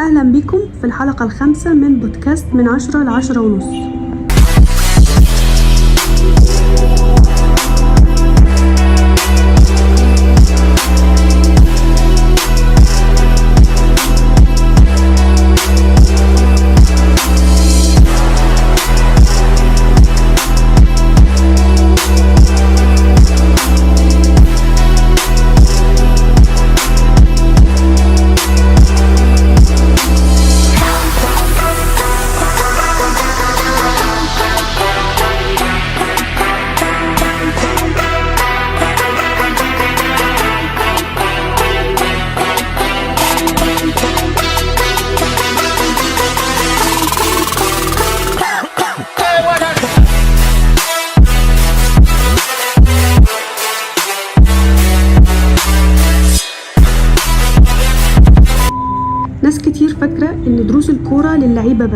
أهلا بكم في الحلقة الخامسة من بودكاست من 10 ل10 ونص. ناس كتير فاكرة إن دروس الكورة للعيبة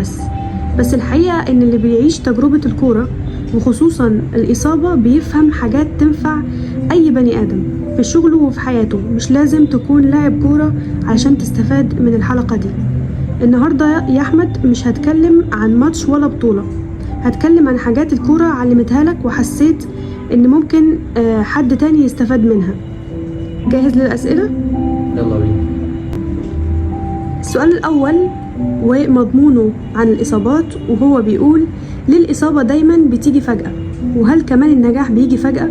بس الحقيقة إن اللي بيعيش تجربة الكورة وخصوصا الإصابة بيفهم حاجات تنفع أي بني آدم في شغله وفي حياته. مش لازم تكون لاعب كورة عشان تستفاد من الحلقة دي. النهاردة يا أحمد مش هتكلم عن ماتش ولا بطولة، هتكلم عن حاجات الكورة علمتها لك وحسيت إن ممكن حد تاني يستفاد منها. جاهز للأسئلة؟ يلا بينا. السؤال الأول ومضمونه عن الإصابات، وهو بيقول: ليه الإصابة دايما بتيجي فجأة؟ وهل كمان النجاح بيجي فجأة؟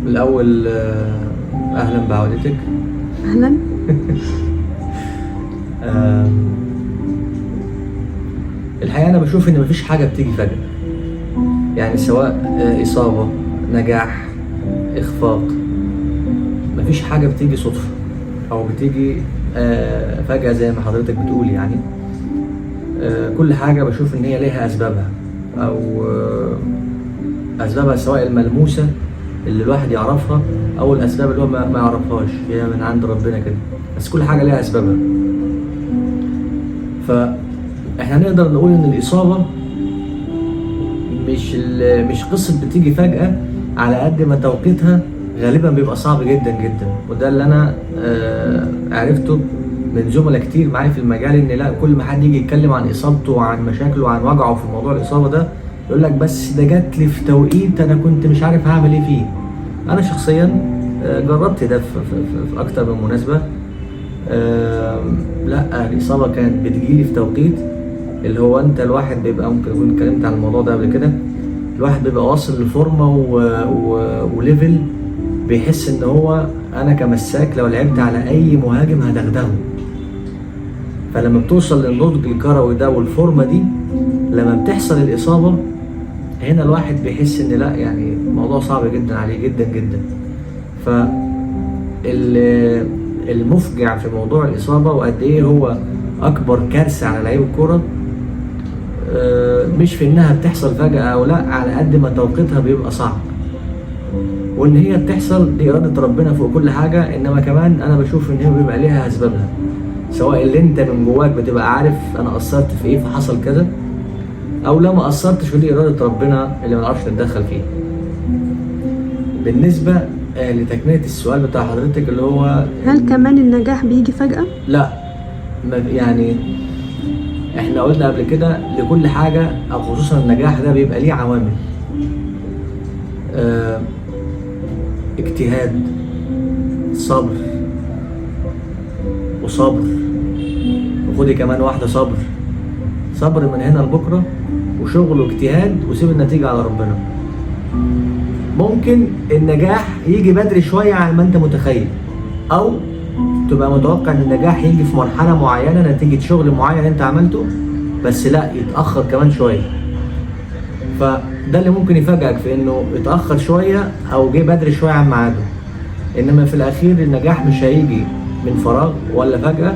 الأول أهلا بعودتك. أهلا. الحقيقة أنا بشوف إن مفيش حاجة بتيجي فجأة، يعني سواء إصابة، نجاح، إخفاق، مفيش حاجة بتيجي صدفة أو بتيجي فجأة زي ما حضرتك بتقول. يعني كل حاجة بشوف إن هي ليها أسبابها، أو أسبابها سواء الملموسة اللي الواحد يعرفها أو الأسباب اللي هو ما يعرفهاش، هي من عند ربنا كده، بس كل حاجة ليها أسبابها. فإحنا نقدر نقول إن الإصابة مش قصة بتيجي فجأة، على قد ما توقيتها غالبا بيبقى صعب جدا جدا. وده اللي انا عرفته من زملاء كتير معايا في المجال، ان لا، كل ما حد يجي يتكلم عن اصابته وعن مشاكله وعن وجعه في موضوع الاصابه ده، يقول لك بس ده جات لي في توقيت انا كنت مش عارف هعمل ايه فيه. انا شخصيا جربت ده في اكتر من مناسبه. لا، الاصابه كانت بتجيلي في توقيت اللي هو انت الواحد بيبقى، ممكن اكون اتكلمت عن الموضوع ده قبل كده، الواحد بيبقى واصل لفورمه وليفل بيحس ان هو انا كمساك لو لعبت على اي مهاجم هدغدغه. فلما بتوصل للنضج الكروي ده والفورمه دي، لما بتحصل الاصابه هنا الواحد بيحس ان لا، يعني الموضوع صعب جدا عليه جدا جدا. فالمفجع في موضوع الاصابه وقد ايه هو اكبر كارثه على لعيب الكوره، مش في انها بتحصل فجاه او لا، على قد ما توقيتها بيبقى صعب، وان هي بتحصل دي اراده ربنا فوق كل حاجه. انما كمان انا بشوف ان هي بيبقى ليها اسبابها، سواء اللي انت من جواك بتبقى عارف انا قصرت في ايه فحصل كذا، او لا ما قصرتش ودي اراده ربنا اللي ما نعرفش نتدخل فيه. بالنسبه لتكمله السؤال بتاع حضرتك اللي هو هل كمان النجاح بيجي فجأة؟ لا، يعني احنا قلنا قبل كده لكل حاجه او خصوصا النجاح ده بيبقى ليه عوامل. اجتهاد، صبر وصبر، وخدي كمان واحدة صبر من هنا لبكرة، وشغل واجتهاد، وسيب النتيجة على ربنا. ممكن النجاح يجي بدري شوية عن ما انت متخيل، او تبقى متوقع ان النجاح يجي في مرحلة معينة نتيجة شغل معين انت عملته، بس لا، يتأخر كمان شوية. فده اللي ممكن يفاجئك في انه اتأخر شوية او جه بدري شوية عن ميعاده. انما في الاخير النجاح مش هيجي من فراغ ولا فجأة،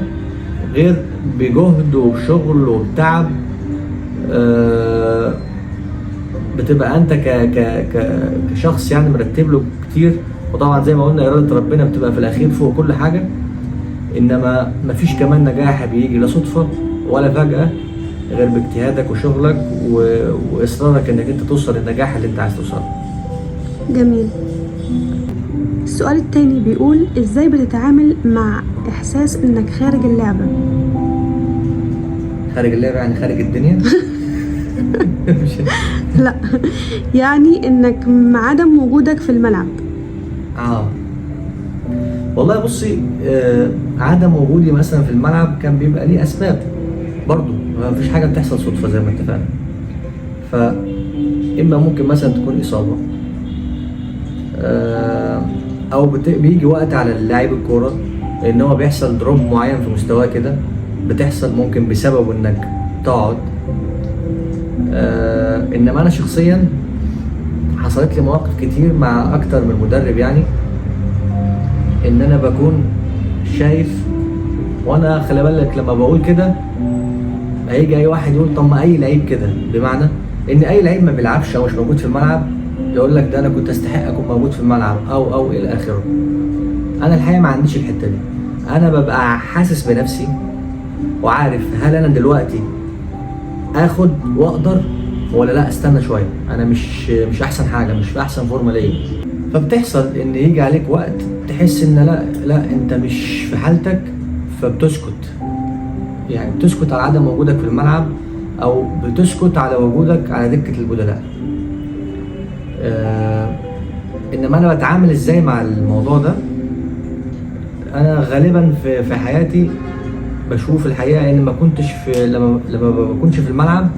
غير بجهد وبشغل وبتعب. بتبقى انت كشخص يعني مرتب له كتير، وطبعا زي ما قلنا إرادة ربنا بتبقى في الاخير فوق كل حاجة. انما مفيش كمان نجاح بيجي لا صدفة ولا فجأة، غير باجتهادك وشغلك واصرارك انك انت توصل للنجاح اللي انت عايز توصله. جميل. السؤال التاني بيقول ازاي بتتعامل مع احساس انك خارج اللعبة؟ خارج اللعبة يعني خارج الدنيا؟ لا، يعني انك مع عدم وجودك في الملعب. والله بصي، عدم وجودي مثلا في الملعب كان بيبقى ليه اسباب برضو، ما فيش حاجه بتحصل صدفه زي ما اتفقنا. فاما ممكن مثلا تكون اصابه، او بيجي وقت على اللاعب الكوره ان هو بيحصل دروب معين في مستواه كده، بتحصل ممكن بسبب انك تقعد. انما انا شخصيا حصلت لي مواقف كتير مع اكتر من مدرب، يعني ان انا بكون شايف، وانا خلي بالك لما بقول كده هيجي اي واحد يقول طب ما اي لعيب كده، بمعنى ان اي لعيب ما بيلعبش او مش موجود في الملعب يقول لك ده انا كنت استحق اكون موجود في الملعب او الى اخره. انا الحقيقه ما عنديش الحته دي، انا ببقى حاسس بنفسي وعارف هل انا دلوقتي اخد واقدر ولا لا استنى شويه، انا مش احسن حاجه، مش في احسن فورمه ليا. فبتحصل ان يجي عليك وقت تحس ان لا انت مش في حالتك، فبتسكت، يعني بتسكت على عدم وجودك في الملعب او بتسكت على وجودك على دكه البدلاء. انما انا بتعامل ازاي مع الموضوع ده؟ انا غالبا في حياتي بشوف الحقيقه ان ما كنتش في لما بكونش في الملعب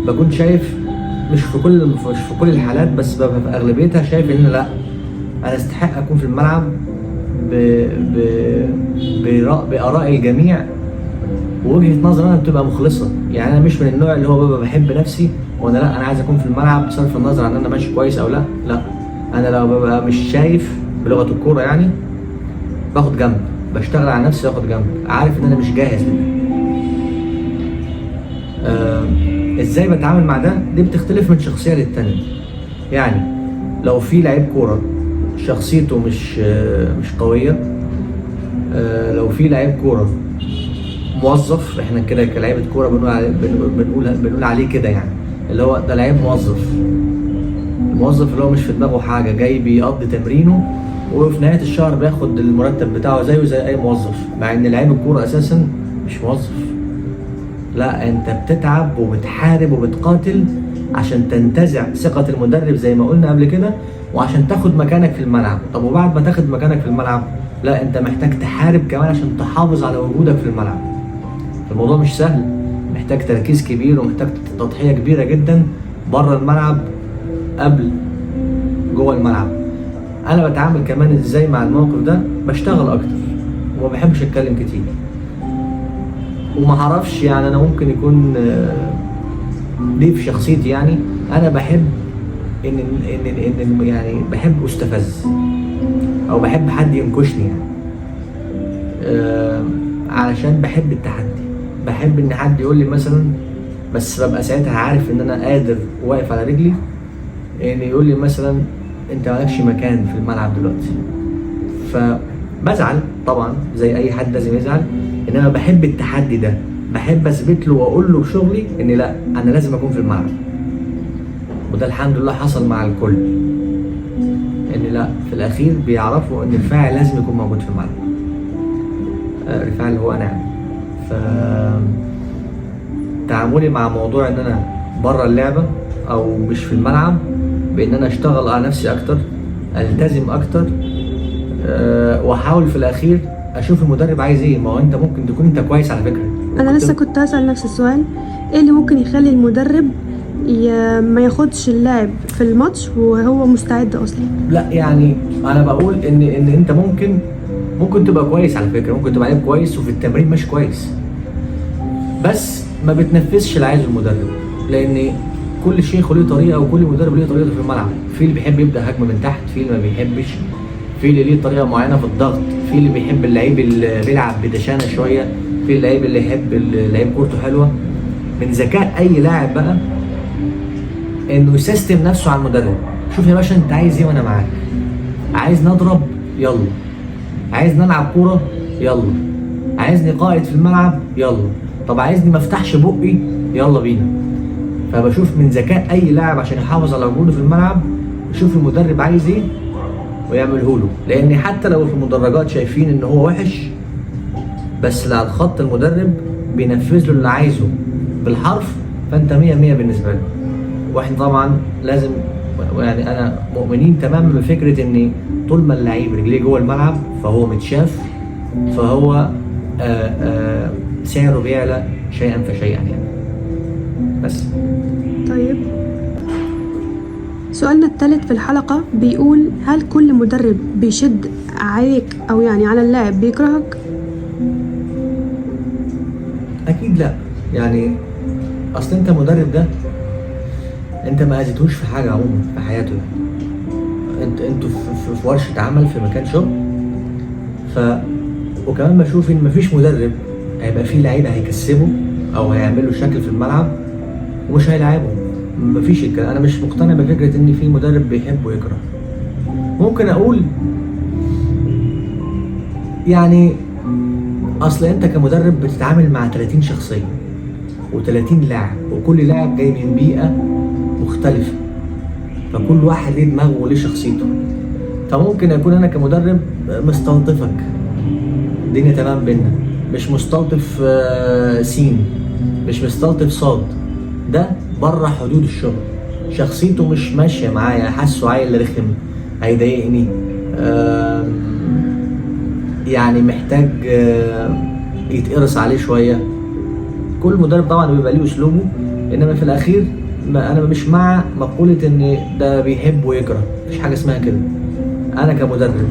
بكون شايف، مش في كل الحالات، بس ببقى في اغلبيتها شايف ان لا انا استحق اكون في الملعب باراء الجميع، ووجهه نظر انا بتبقى مخلصه. يعني انا مش من النوع اللي هو ببقى بحب نفسي وانا لا انا عايز اكون في الملعب بصرف النظر عن انا ماشي كويس او لا. انا لو ببقى مش شايف بلغه الكوره يعني باخد جنب، بشتغل على نفسي واخد جنب، عارف ان انا مش جاهز لده. ازاي بتعامل مع ده؟ دي بتختلف من شخصيه للتانيه. يعني لو في لعيب كوره شخصيته مش قويه، لو في لعيب كوره موظف، احنا كده كلاعيبه كوره بنقول عليه كده، يعني اللي هو ده لعيب موظف. الموظف اللي هو مش في دماغه حاجه، جاي بيقضي تمرينه وفي نهايه الشهر بياخد المرتب بتاعه زيه زي اي موظف، مع ان لعيب الكوره اساسا مش موظف. لا، انت بتتعب وبتحارب وبتقاتل عشان تنتزع ثقه المدرب زي ما قلنا قبل كده، وعشان تاخد مكانك في الملعب. طب وبعد ما تاخد مكانك في الملعب، لا انت محتاج تحارب كمان عشان تحافظ على وجودك في الملعب. الموضوع مش سهل، محتاج تركيز كبير ومحتاج تضحية كبيرة جدا بره الملعب قبل جوه الملعب. انا بتعامل كمان ازاي مع الموقف ده؟ بشتغل اكتر وما بحبش اتكلم كتير، وما اعرفش يعني انا ممكن يكون دي في شخصيتي. يعني انا بحب ان يعني بحب استفز او بحب حد ينكشني، يعني علشان بحب التحدي، بحب ان حد يقول لي مثلا، بس ببقى ساعتها عارف ان انا قادر واقف على رجلي، ان يقول لي مثلا انت مالكش مكان في الملعب دلوقتي. فبزعل طبعا زي اي حد لازم يزعل، انما بحب التحدي ده، بحب اثبت له واقول له بشغلي ان لا انا لازم اكون في الملعب. وده الحمد لله حصل مع الكل، ان لا في الاخير بيعرفوا ان الفاعل لازم يكون موجود في الملعب. الفاعل هو انا يعني. ف تعاملي مع موضوع ان انا بره اللعبه او مش في الملعب بان انا اشتغل على نفسي اكتر، التزم اكتر، واحاول في الاخير اشوف المدرب عايز ايه. ما هو انت ممكن تكون انت كويس على فكره. انا لسه كنت هسأل نفس السؤال، ايه اللي ممكن يخلي المدرب ما ياخدش اللاعب في الماتش وهو مستعد اصلا؟ لا يعني انا بقول ان انت ممكن تبقى كويس على فكره، ممكن تبقى لعيب كويس وفي التمرين مش كويس، بس ما بتنفذش اللي عايزه المدرب. لان كل شيخ له طريقه وكل مدرب له طريقته في الملعب. في اللي بيحب يبدا هجمه من تحت، في اللي ما بيحبش، في اللي ليه طريقه معينه في الضغط، في اللي بيحب اللعيب اللي بيلعب بدشانه شويه، في اللعيب اللي يحب اللعيب كورته حلوه. من ذكاء اي لاعب بقى انه يسيستم نفسه على المدرب. شوف يا باشا انت عايز ايه وانا معاك، عايز نضرب يلا، عايز نلعب كوره يلا، عايزني قائد في الملعب يلا، طب عايزني ما افتحش بقي يلا بينا. فبشوف من ذكاء اي لاعب عشان يحافظ على وجوده في الملعب يشوف المدرب عايز ايه ويعمله له، لان حتى لو في المدرجات شايفين ان هو وحش، بس على الخط المدرب بينفذ له اللي عايزه بالحرف، فانت 100 بالنسبه له. واحنا طبعا لازم يعني انا مؤمنين تماما بفكره ان طول ما اللعيب رجليه جوه الملعب فهو متشاف، فهو سعره بيعلى شيئا فشيئا يعني. بس طيب، سؤالنا الثالث في الحلقة بيقول: هل كل مدرب بيشد عليك أو يعني على اللاعب بيكرهك؟ اكيد لا. يعني اصل انت مدرب ده انت ما اذيتوش في حاجه عموما في حياته يعني. انتوا في ورشه عمل، في مكان شغل. وكمان بشوف ان مفيش مدرب هيبقى فيه لعيبه هيكسبه او هيعملوا شكل في الملعب ومش هيلعبهم. مفيش الكلام. انا مش مقتنع بفكره ان في مدرب بيحب ويكره. ممكن اقول يعني اصل انت كمدرب بتتعامل مع 30 شخصيه و30 لاعب، وكل لاعب جاي من بيئه مختلفه، فكل واحد ليه دماغه وليه شخصيته. فممكن اكون انا كمدرب مستلطفك، الدنيا تمام بينا، مش مستلطف سين، مش مستلطف صاد، ده بره حدود الشغل، شخصيته مش ماشيه معايا، حاسه عيل رخم هيضايقني، يعني محتاج يتقرص عليه شويه. كل مدرب طبعا بيبقى ليه اسلوبه، انما في الاخير انا مش مع مقوله ان ده بيحب ويكره، مفيش حاجه اسمها كده. انا كمدرب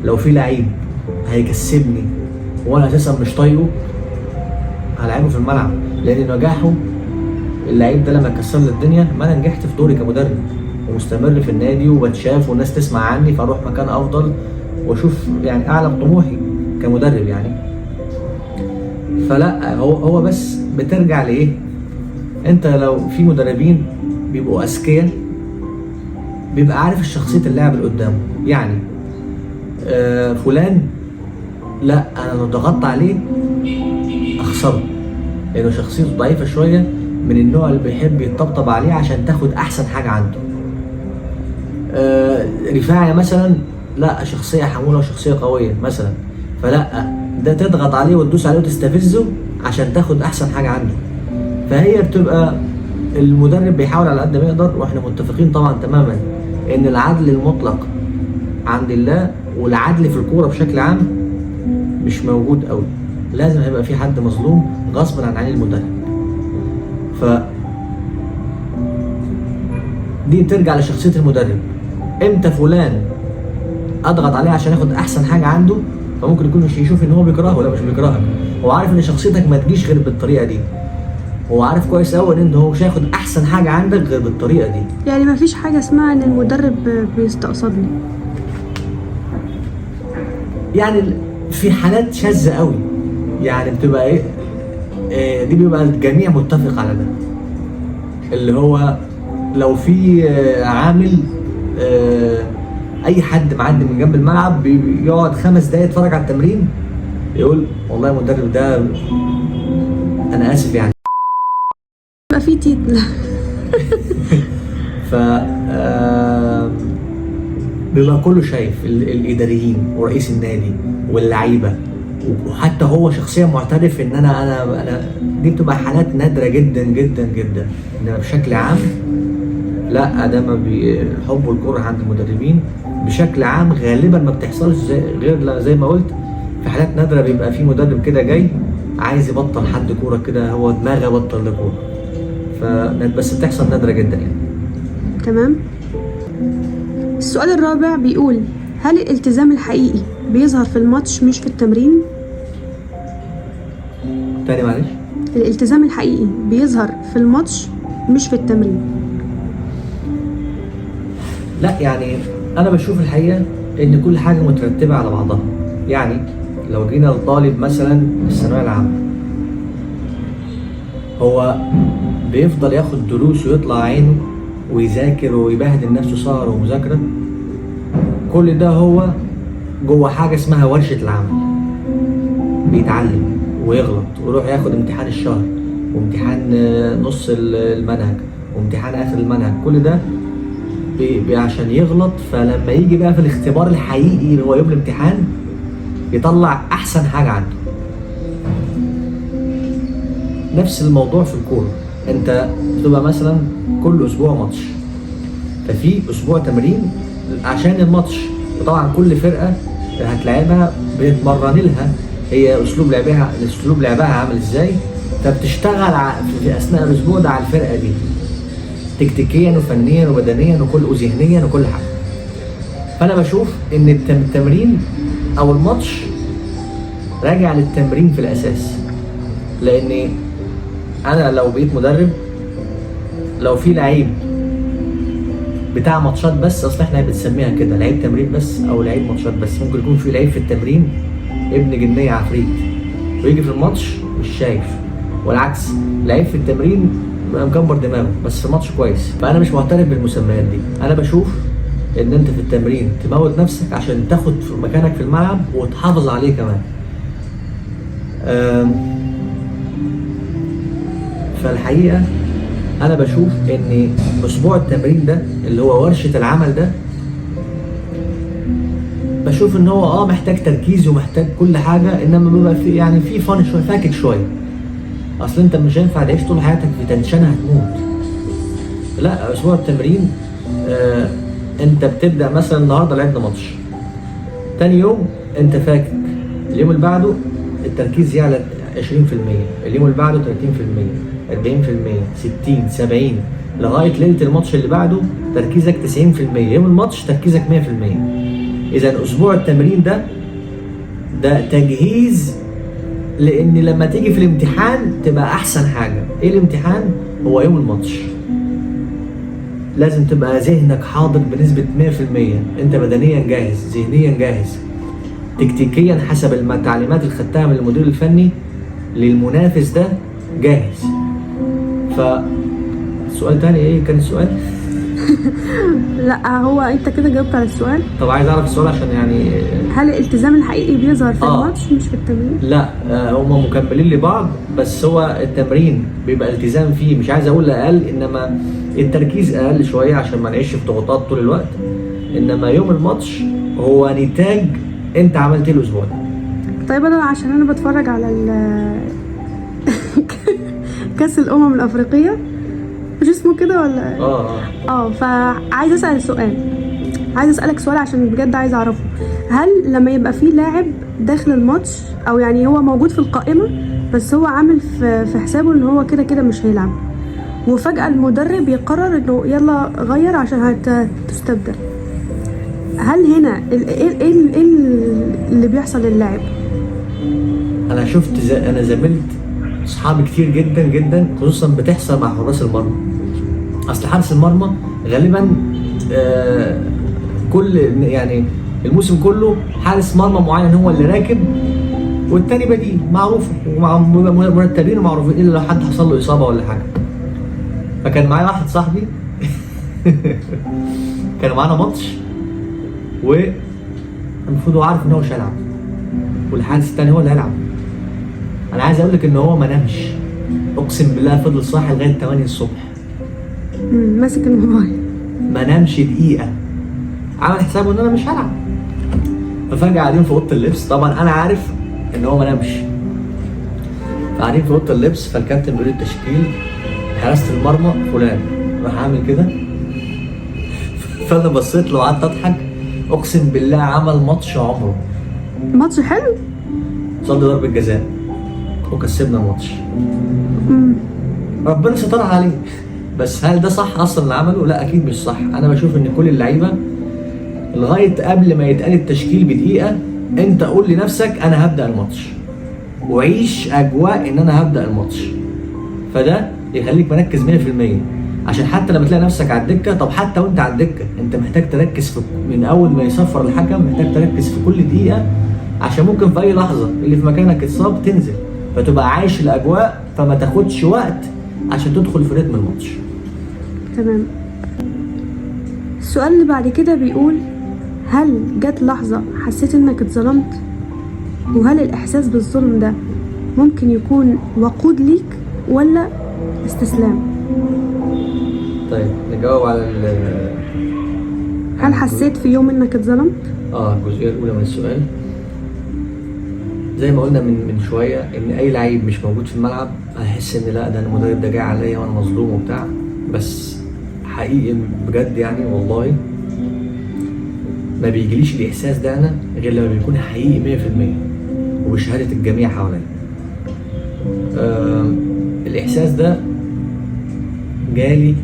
لو في لعيب هيكسبني وانا اساسا مش طايقه هلعبه في الملعب، لان نجاحه اللعيب ده لما كسر لي الدنيا، ما انا نجحت في دوري كمدرب ومستمر في النادي وبتشاف والناس تسمع عني، فاروح مكان افضل واشوف يعني اعلى طموحي كمدرب يعني. فلا هو بس بترجع لايه؟ انت لو في مدربين بيبقوا اذكياء، بيبقى عارف الشخصيه اللاعب اللي قدامه، يعني فلان لا انا لو ضغطت عليه اخسره لانه شخصيته ضعيفه شويه، من النوع اللي بيحب يطبطب عليه عشان تاخد احسن حاجه عنده. رفاعي مثلا لا شخصيه حموله وشخصيه قويه مثلا، فلا ده تضغط عليه وتدوس عليه وتستفزه عشان تاخد احسن حاجه عنده. فهي بتبقى المدرب بيحاول على قد ما يقدر، واحنا متفقين طبعا تماما ان العدل المطلق عند الله، والعدل في الكوره بشكل عام مش موجود قوي، لازم هيبقى في حد مظلوم غصبا عن عين المدرب. ف دي بترجع لشخصيه المدرب، امتى فلان اضغط عليه عشان اخد احسن حاجه عنده، فممكن يكون مش يشوف ان هو بيكرهه ولا مش بيكرهك، هو عارف ان شخصيتك ما تجيش غير بالطريقه دي، هو عارف كويس قوي ان هو مش هياخد احسن حاجه عندك غير بالطريقه دي. يعني مفيش حاجة اسمها ان المدرب بيستقصدني؟ يعني في حالات شاذه قوي يعني بتبقى ايه، دي بيبقى الجميع متفق على ده، اللي هو لو في عامل اي حد معدي من جنب الملعب بيقعد 5 دقايق يتفرج على التمرين يقول والله المدرب ده انا اسف يعني يبقى في تيتل. ف بيبقى كله شايف الاداريين ورئيس النادي واللعيبه، وحتى هو شخصيا معترف ان انا دي بتبقى حالات نادره جدا جدا جدا، انما بشكل عام لا، ده ما الحب والكره عند المدربين بشكل عام غالبا ما بتحصلش غير زي ما قلت في حالات نادره، بيبقى في مدرب كده جاي عايز يبطل حد كوره كده، هو دماغه بطل لكوره، بس بتحصل نادره جدا يعني. تمام. السؤال الرابع بيقول: هل الالتزام الحقيقي بيظهر في الماتش مش في التمرين؟ تاني معلش. الالتزام الحقيقي بيظهر في الماتش مش في التمرين. لا يعني انا بشوف الحقيقه ان كل حاجه مترتبه على بعضها. يعني لو جينا لطالب مثلا الثانويه العامه، هو بيفضل ياخد دروس ويطلع عينه ويذاكر ويبهدل نفسه سهر ومذاكره، كل ده هو جوه حاجه اسمها ورشه العمل، بيتعلم ويغلط ويروح ياخد امتحان الشهر وامتحان نص المنهج وامتحان اخر المنهج، كل ده عشان يغلط، فلما يجي بقى في الاختبار الحقيقي اللي هو يوم الامتحان يطلع احسن حاجه عنده. نفس الموضوع في الكوره، انت بتبقى مثلا كل اسبوع ماتش، ففي اسبوع تمرين عشان الماتش، وطبعا كل فرقه هتلعبها بتتمرن لها هي اسلوب لعبها عامل ازاي، فبتشتغل في اثناء الاسبوع ده على الفرقه دي تكتيكيا وفنيا وبدنيا وذهنيا وكل حاجه. فانا بشوف ان التمرين او الماتش راجع للتمرين في الاساس، لان انا لو بقيت مدرب، لو في لعيب بتاع ماتشات بس، اصل احنا بنسميها كده لعيب تمرين بس او لعيب ماتشات بس، ممكن يكون في لعيب في التمرين ابن جنيه عفريت ويجي في الماتش مش شايف، والعكس لعيب في التمرين مكبر دماغه بس في ماتش كويس. فانا مش معترف بالمسميات دي، انا بشوف ان انت في التمرين تموت نفسك عشان تاخد مكانك في الملعب وتحافظ عليه كمان. فالحقيقه انا بشوف ان اسبوع التمرين ده اللي هو ورشه العمل ده، بشوف ان هو محتاج تركيز ومحتاج كل حاجه، انما بيبقى في يعني في فن شويه، فاكك شويه. اصل انت مش هينفع تعيش طول حياتك في تنشنه هتموت. لا، اسبوع التمرين انت بتبدا مثلا النهارده لعبنا ماتش، تاني يوم انت فاكك، اليوم اللي بعده التركيز يعلى 20%، اليوم اللي بعده 30%، 40%، 60، 70، لغايه ليله الماتش اللي بعده تركيزك 90%، يوم الماتش تركيزك 100%. اذا اسبوع التمرين ده تجهيز، لان لما تيجي في الامتحان تبقى احسن حاجه. ايه الامتحان؟ هو يوم الماتش. لازم تبقى ذهنك حاضر بنسبه 100%، انت بدنيا جاهز، ذهنيا جاهز، تكتيكيا حسب التعليمات اللي خدتها من المدير الفني للمنافس ده جاهز. فالسؤال تاني ايه كان السؤال؟ لا، هو انت كده جاوبت على السؤال. طب عايز اعرف السؤال عشان يعني هل الالتزام الحقيقي بيظهر في الماتش مش في التمرين؟ لا، هما مكملين لبعض، بس هو التمرين بيبقى التزام فيه، مش عايز اقول اقل، انما التركيز اقل شويه عشان ما نعيش في ضغوطات طول الوقت. انما يوم الماتش هو نتاج انت عملت ايه الاسبوع ده. طيب انا عشان انا بتفرج على كاس الامم الافريقيه، مش اسمه كده ولا فعايز اسال سؤال، عايز اسالك سؤال عشان بجد عايز اعرفه. هل لما يبقى في لاعب داخل الماتش، او يعني هو موجود في القائمه بس هو عامل في حسابه ان هو كده كده مش هيلعب، وفجاه المدرب يقرر انه يلا غير عشان هتستبدل، هل هنا ايه اللي بيحصل للاعب؟ انا شفت انا زميلت اصحابي كتير جدا جدا، خصوصا بتحصل مع حراس المرمى. اصل حارس المرمى غالبا كل يعني الموسم كله حارس مرمى معين هو اللي راكب، والتاني بديل معروف ومرتبين ومعروفين، الا لو حد حصل له اصابه ولا حاجه. فكان معايا واحد صاحبي كان معانا ماتش، والمفروض هو عارف ان هو مش هيلعب، والحارس التاني هو اللي هيلعب. انا عايز اقول لك ان هو ما نامش، اقسم بالله فضل صاحي لغايه 8 الصبح ماسك الموبايل، ما نامش دقيقه، عمل حسابه ان انا مش هلعب. ففجاه قاعدين في اوضه اللبس، طبعا انا عارف ان هو ما نامش، فقاعدين في اوضه اللبس، فالكابتن بيقول التشكيل حراسه المرمى فلان، راح عامل كده فانا بصيت له وقعدت اضحك، اقسم بالله عمل ماتش عمره. ماتش حلو، صد ضربه جزاء وكسبنا الماتش. ربنا سترها عليه. بس هل ده صح اصلا اللي عمله؟ لا اكيد مش صح. انا بشوف ان كل اللعيبه لغايه قبل ما يتقال التشكيل بدقيقه انت قول لنفسك انا هبدا الماتش، وعيش اجواء ان انا هبدا الماتش، فده يخليك مركز 100%. عشان حتى لما تلاقي نفسك على الدكه، طب حتى وانت على الدكه انت محتاج تركز من اول ما يصفر الحكم، محتاج تركز في كل دقيقه، عشان ممكن في اي لحظه اللي في مكانك اتصاب تنزل، فتبقى عايش الاجواء، فما تاخدش وقت عشان تدخل في رتم الماتش. تمام. السؤال اللي بعد كده بيقول: هل جت لحظة حسيت انك اتظلمت؟ وهل الاحساس بالظلم ده ممكن يكون وقود ليك ولا استسلام؟ طيب نجاوب على هل حسيت في يوم انك اتظلمت؟ الجزئيه الاولى من السؤال زي ما قلنا من شويه، ان اي لعيب مش موجود في الملعب هيحس ان لا ده المدرب ده جاي عليا وانا مظلوم وبتاع. بس حقيقي بجد يعني والله ما بيجيليش الاحساس ده انا غير لما بيكون حقيقي 100% وبشهاده الجميع حواليا. الاحساس ده جالي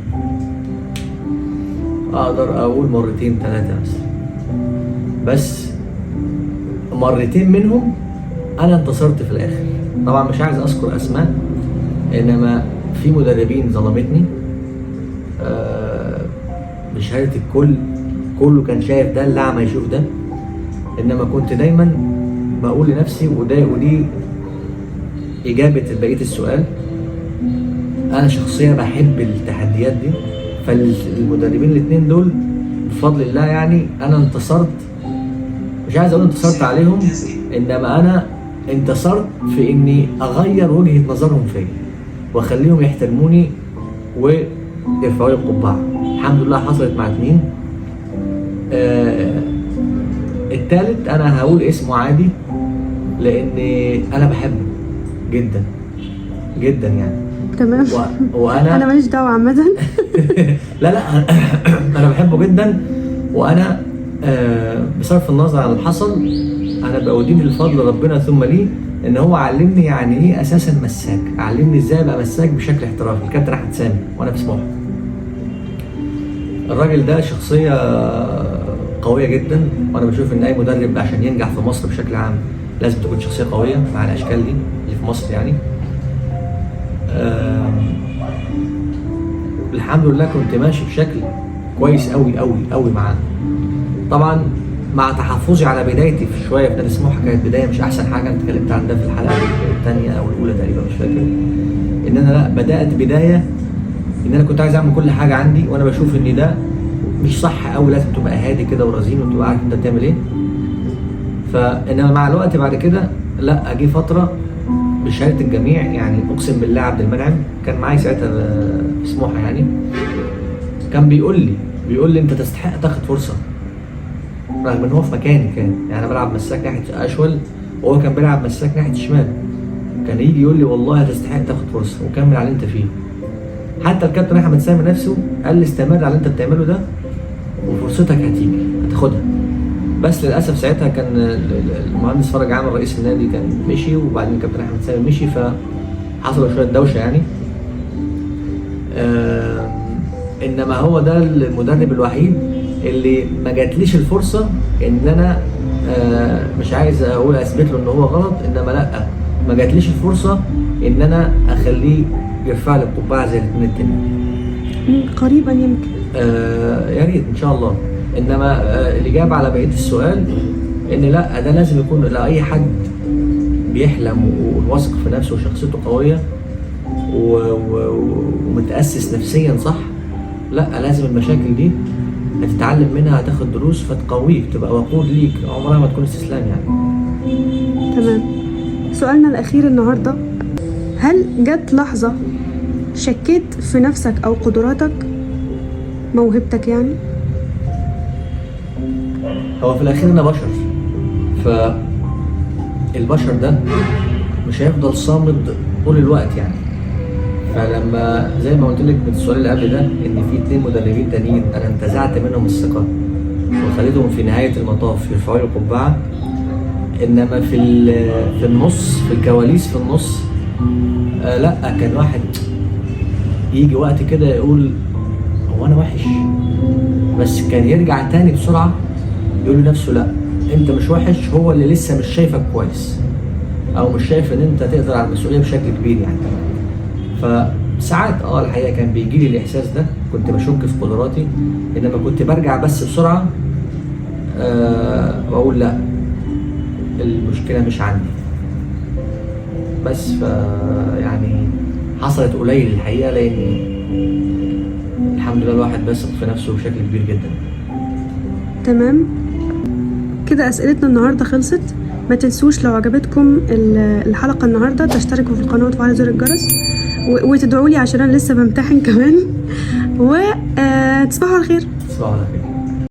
اقدر اقول مرتين 3 مثلا، بس مرتين منهم انا انتصرت في الاخر. طبعا مش عايز اذكر اسماء، انما في مدربين ظلمتني بشهاده الكل، كله كان شايف ده، اللي ما يشوف ده. انما كنت دايما بقول لنفسي، ودي اجابه بقيه السؤال، انا شخصيا بحب التحديات دي. فالمدربين الاثنين دول بفضل الله يعني انا انتصرت، مش عايز اقول انتصرت عليهم، انما انا انتصرت في اني اغير وجهة نظرهم فيا واخليهم يحترموني ويرفعوا لي القبعة. الحمد لله حصلت مع 2. الثالث انا هقول اسمه عادي لان انا بحبه جدا جدا يعني. تمام. انا ماليش دعوه عامه. لا انا بحبه جدا، وانا بصرف النظر عن اللي حصل انا بأدين الفضل ربنا ثم ليه، ان هو علمني يعني ايه اساسا مساك، علمني ازاي ابقى مساك بشكل احترافي. الكابتن احمد سامي وانا في سموحه، الراجل ده شخصيه قويه جدا، وانا بشوف ان اي مدرب عشان ينجح في مصر بشكل عام لازم تكون شخصيه قويه مع الاشكال دي اللي في مصر يعني. الحمد لله كنت ماشي بشكل كويس قوي قوي قوي معاه. طبعا مع تحفظي على بدايتي في شويه في نادي سموحه، كانت بدايه مش احسن حاجه، انا اتكلمت عن ده في الحلقه الثانيه او الاولى تقريبا مش فاكر. ان انا لا بدات بدايه ان انا كنت عايز اعمل كل حاجه عندي، وانا بشوف ان ده مش صح قوي، لازم تبقى هادي كده ورزين وتبقى عارف انت بتعمل ايه. فانما مع الوقت بعد كده لا، اجي فتره بشهاده الجميع يعني، اقسم بالله عبد المنعم كان معايا ساعتها في سموحه يعني، كان بيقول لي انت تستحق تاخد فرصه، رغم ان هو في مكاني كان يعني انا بلعب مساك ناحيه اشول وهو كان بيلعب مساك ناحيه الشمال، كان يجي يقول لي والله هتستحق تاخد فرصه وكمل على اللي انت فيه. حتى الكابتن احمد سامي نفسه قال لي استمر على اللي انت بتعمله ده وفرصتك هتيجي هتاخدها. بس للاسف ساعتها كان المهندس فرج عامر رئيس النادي كان مشي، وبعدين الكابتن احمد سامي مشي، فحصل شويه دوشه يعني. انما هو ده المدرب الوحيد اللي ما جاتليش الفرصه ان انا مش عايز اقول اثبت له ان هو غلط، انما لا ما جاتليش الفرصه ان انا اخليه يرفع لي القبعه زي الاثنين التانيين. قريبا يمكن. يا ريت ان شاء الله. انما الاجابه على بقيه السؤال ان لا، ده لازم يكون لاي حد بيحلم وواثق في نفسه وشخصيته قويه ومتاسس نفسيا صح، لا لازم المشاكل دي هتتعلم منها، هتاخد دروس فتقويك، تبقى وقود ليك، عمرها ما تكون استسلام يعني. تمام. سؤالنا الاخير النهارده، هل جت لحظه شكيت في نفسك او قدراتك موهبتك يعني؟ هو في الاخير انا بشر، فالبشر ده مش هيفضل صامد طول الوقت يعني. فلما زي ما قلت لك من السؤال اللي قبل ده ان في 2 مدربين تانيين انا انتزعت منهم الثقه وخليتهم في نهايه المطاف يرفعوا لي القبعه، انما في النص في الكواليس في النص لا، كان واحد يجي وقت كده يقول هو انا وحش، بس كان يرجع تاني بسرعه يقول لنفسه لا انت مش وحش، هو اللي لسه مش شايفك كويس او مش شايف ان انت تقدر على المسؤوليه بشكل كبير يعني. فساعات الحقيقه كان بيجي لي الاحساس ده، كنت بشك في قدراتي، انما كنت برجع بس بسرعه واقول لا المشكله مش عندي بس. يعني حصلت قليل الحقيقه، لان الحمد لله الواحد بيثق في نفسه بشكل كبير جدا. تمام كده اسئلتنا النهارده خلصت. ما تنسوش لو عجبتكم الحلقه النهارده تشتركوا في القناه وتفعلوا زر الجرس وتدعوا لي عشان انا لسه بمتحن كمان. وتصبحوا على خير. تصبحوا على خير.